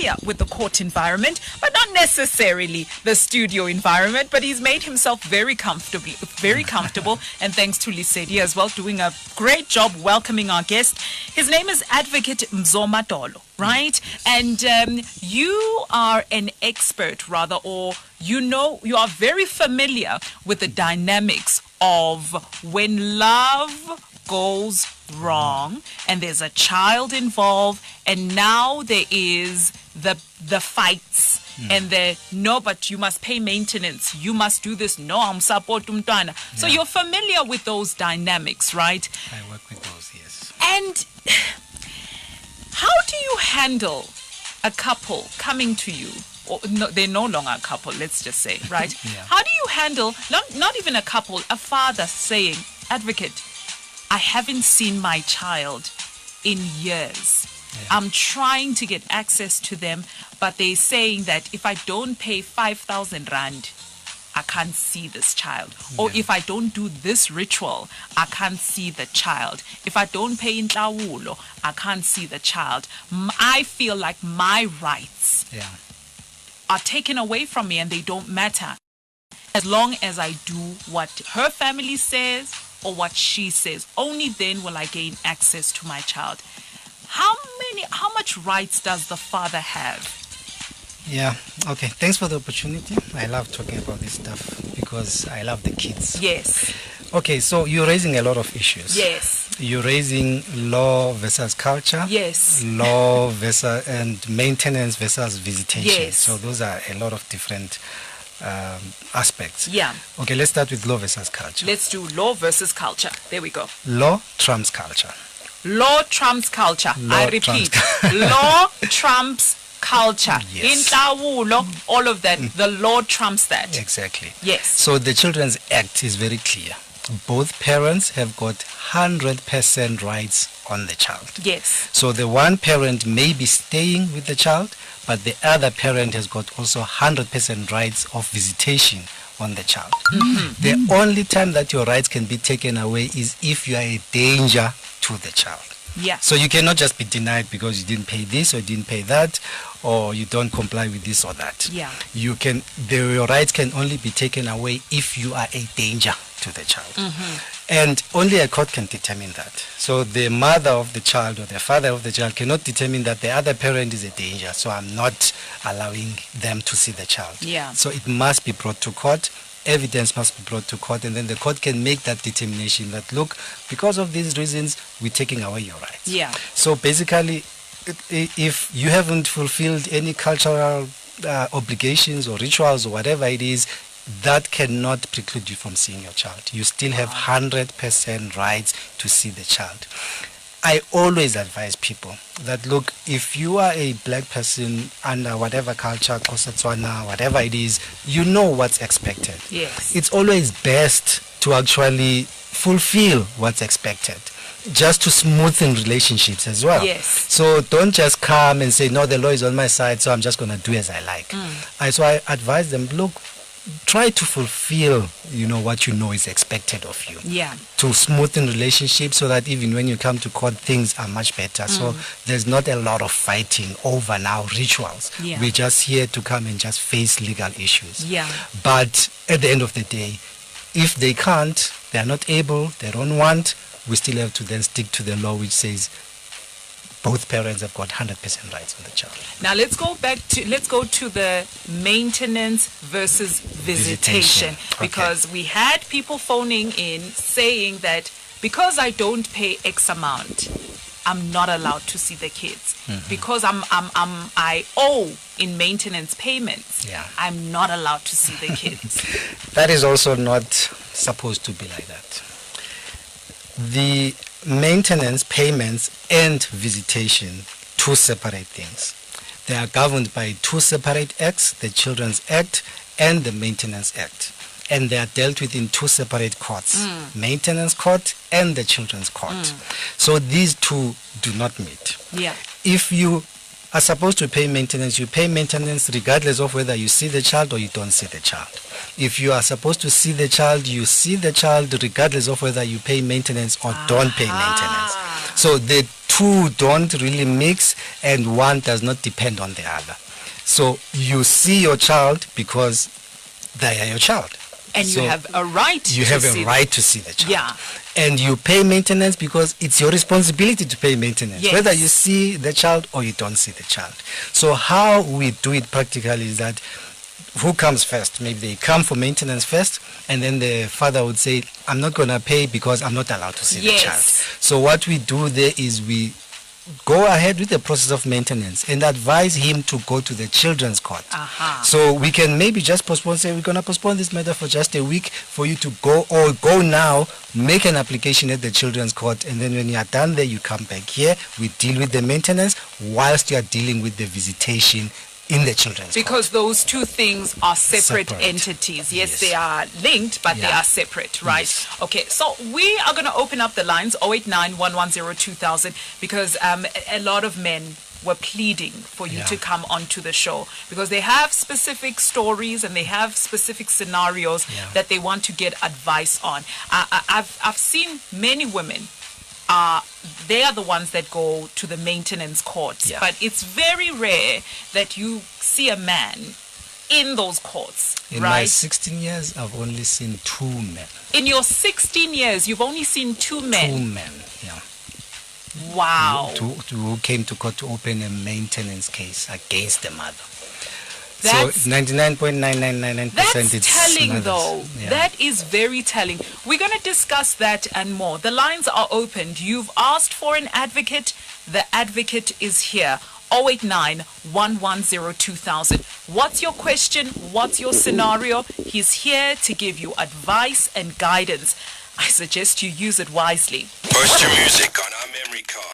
familiar with the court environment, but not necessarily the studio environment, but he's made himself very comfortable, and thanks to Lisedi as well, doing a great job welcoming our guest. His name is Advocate Mzo Madolo, right? And you are an expert, rather, or you are very familiar with the dynamics of when love goes wrong and there's a child involved, and now there is the fights and no, but you must pay maintenance, you must do this, no, I'm support umntwana. So you're familiar with those dynamics, right? I work with those, yes. And how do you handle a couple coming to you, or no, they're no longer a couple, let's just say, right? How do you handle not even a couple, a father saying, Advocate, I haven't seen my child in years. I'm trying to get access to them, but they're saying that if I don't pay 5,000 rand, I can't see this child. Or if I don't do this ritual, I can't see the child. If I don't pay intlawulo, I can't see the child. I feel like my rights are taken away from me and they don't matter as long as I do what her family says or what she says. Only then will I gain access to my child. How much rights does the father have? Yeah, okay. Thanks for the opportunity. I love talking about this stuff because I love the kids. Yes. Okay, so you're raising a lot of issues. Yes. You're raising law versus culture. Yes. Law versus and maintenance versus visitation. Yes. So those are a lot of different aspects. Yeah. Okay, let's start with law versus culture. Let's do law versus culture. There we go. Law trumps culture. Law trumps culture. Law I repeat. Law trumps culture. Yes. Intlawulo, all of that. The law trumps that. Exactly. Yes. So the Children's Act is very clear. Both parents have got 100% rights on the child. Yes. So the one parent may be staying with the child, but the other parent has got also 100% rights of visitation on the child. The only time that your rights can be taken away is if you are a danger to the child. Yeah. So you cannot just be denied because you didn't pay this or you didn't pay that, or you don't comply with this or that. Yeah. Your rights can only be taken away if you are a danger to the child. And only a court can determine that. So the mother of the child or the father of the child cannot determine that the other parent is a danger, so I'm not allowing them to see the child. Yeah. So it must be brought to court. Evidence must be brought to court, and then the court can make that determination that, look, because of these reasons, we're taking away your rights. Yeah. So basically, if you haven't fulfilled any cultural obligations or rituals or whatever it is, that cannot preclude you from seeing your child. You still have 100% rights to see the child. I always advise people that, look, if you are a black person under whatever culture, Xhosa, Tswana, whatever it is, you know what's expected. Yes. It's always best to actually fulfill what's expected, just to smoothen relationships as well. Yes. So don't just come and say, no, the law is on my side, so I'm just going to do as I like. So I advise them, look, try to fulfill, what you know is expected of you. Yeah. To smoothen relationships so that even when you come to court, things are much better. So there's not a lot of fighting over now rituals. Yeah. We're just here to come and just face legal issues. Yeah. But at the end of the day, if they can't, they're not able, they don't want, we still have to then stick to the law which says both parents have got 100% rights on the child. Now let's go to the maintenance versus visitation. Because we had people phoning in saying that because I don't pay X amount, I'm not allowed to see the kids. Because I owe in maintenance payments, I'm not allowed to see the kids. That is also not supposed to be like that. The maintenance payments and visitation, two separate things. They are governed by two separate acts, the Children's Act and the Maintenance Act. And they are dealt with in two separate courts, Maintenance Court and the Children's Court. So these two do not meet. Yeah. If you are supposed to pay maintenance, you pay maintenance regardless of whether you see the child or you don't see the child. If you are supposed to see the child, you see the child regardless of whether you pay maintenance or don't pay maintenance. So the two don't really mix, and one does not depend on the other. So you see your child because they are your child. And So you have a right you to have see a right to see the child. Yeah. And you pay maintenance because it's your responsibility to pay maintenance, Yes. whether you see the child or you don't see the child. So how we do it practically is that who comes first? Maybe they come for maintenance first, and then the father would say, I'm not going to pay because I'm not allowed to see Yes. the child. So what we do there is we go ahead with the process of maintenance and advise him to go to the children's court. So we can maybe just postpone, say we're going to postpone this matter for just a week for you to go, or go now, make an application at the children's court, and then when you are done there, you come back here, we deal with the maintenance whilst you are dealing with the visitation in the children's court. Because those two things are separate Separate. entities. Yes, Yes. they are linked, but they Yeah. are separate, right? Yes. Okay, so we are going to open up the lines 089-110-2000 because a lot of men were pleading for you Yeah. to come onto the show because they have specific stories and they have specific scenarios Yeah. that they want to get advice on. I've seen many women. They are the ones that go to the maintenance courts. Yeah. But it's very rare that you see a man in those courts, In my right? 16 years, I've only seen two men. In your 16 years, you've only seen two men. Two men, yeah. Wow. Who came to court to open a maintenance case against the mother. That's- So 99.9999% That's it's telling, mothers. though. Yeah. That is very telling. We're going to discuss that and more. The lines are opened. You've asked for an advocate. The advocate is here. 089-110-2000. What's your question? What's your scenario? He's here to give you advice and guidance. I suggest you use it wisely. Post your music on our memory card.